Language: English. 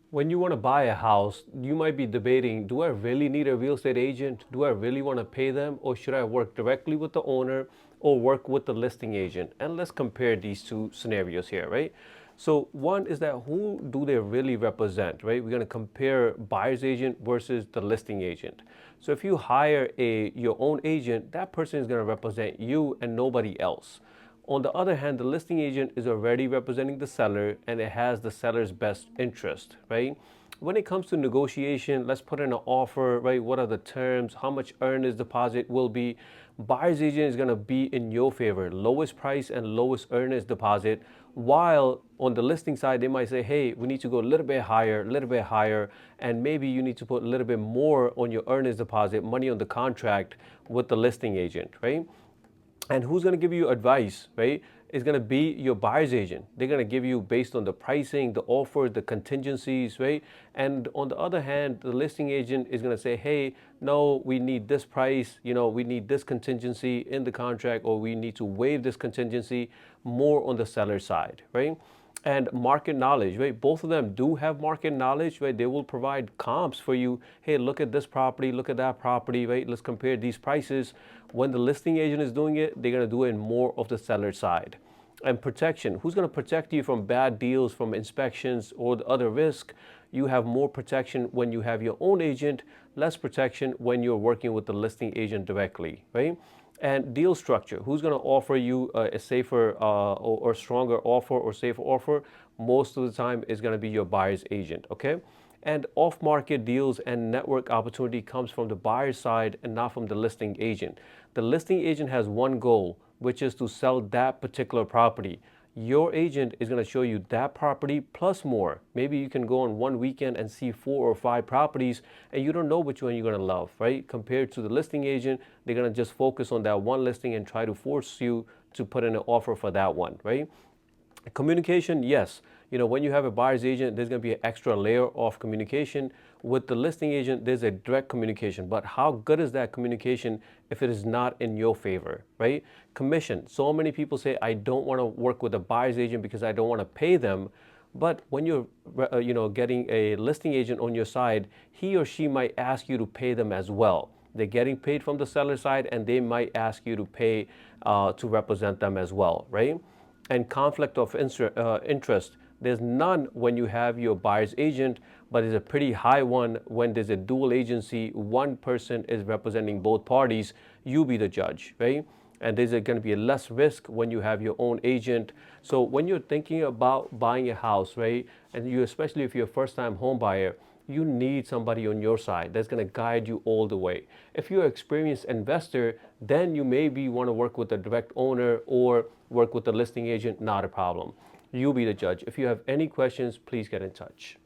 When you want to buy a house, you might be debating, do I really need a real estate agent? Do I really want to pay them? Or should I work directly with the owner or work with the listing agent? And let's compare these two scenarios here, right? So one is that who do they really represent, right? We're going to compare buyer's agent versus the listing agent. So if you hire your own agent, that person is going to represent you and nobody else. On the other hand, the listing agent is already representing the seller and it has the seller's best interest, right? When it comes to negotiation, let's put in an offer, right? What are the terms? How much earnest deposit will be? Buyer's agent is going to be in your favor, lowest price and lowest earnest deposit. While on the listing side, they might say, hey, we need to go a little bit higher, and maybe you need to put a little bit more on your earnest deposit, money on the contract with the listing agent, right? And who's going to give you advice, right? It's going to be your buyer's agent. They're going to give you based on the pricing, the offer, the contingencies, right? And on the other hand, the listing agent is going to say, hey, no, we need this price, we need this contingency in the contract, or we need to waive this contingency, more on the seller side, right? And market knowledge, right? Both of them do have market knowledge, right? They will provide comps for you. Hey, look at this property, look at that property, right? Let's compare these prices. When the listing agent is doing it, they're going to do it more of the seller side. And protection, who's going to protect you from bad deals, from inspections, or the other risk? You have more protection when you have your own agent, less protection when you're working with the listing agent directly, right? And deal structure, who's going to offer you a safer or stronger offer or safer offer? Most of the time is going to be your buyer's agent, okay? And off-market deals and network opportunity comes from the buyer's side and not from the listing agent. The listing agent has one goal, which is to sell that particular property. Your agent is going to show you that property plus more. Maybe you can go on one weekend and see 4 or 5 properties and you don't know which one you're going to love, right? Compared to the listing agent, they're going to just focus on that one listing and try to force you to put in an offer for that one, right? Communication, yes. When you have a buyer's agent, there's going to be an extra layer of communication. With the listing agent, there's a direct communication. But how good is that communication if it is not in your favor, right? Commission. So many people say, I don't want to work with a buyer's agent because I don't want to pay them. But when you're, getting a listing agent on your side, he or she might ask you to pay them as well. They're getting paid from the seller side, and they might ask you to pay to represent them as well, right? And conflict of interest, there's none when you have your buyer's agent, but it's a pretty high one when there's a dual agency. One person is representing both parties, you be the judge, right? And there's going to be a less risk when you have your own agent. So when you're thinking about buying a house, right, and you, especially if you're a first-time home buyer, you need somebody on your side that's going to guide you all the way. If you're an experienced investor, then you maybe want to work with a direct owner or work with a listing agent, not a problem. You be the judge. If you have any questions, please get in touch.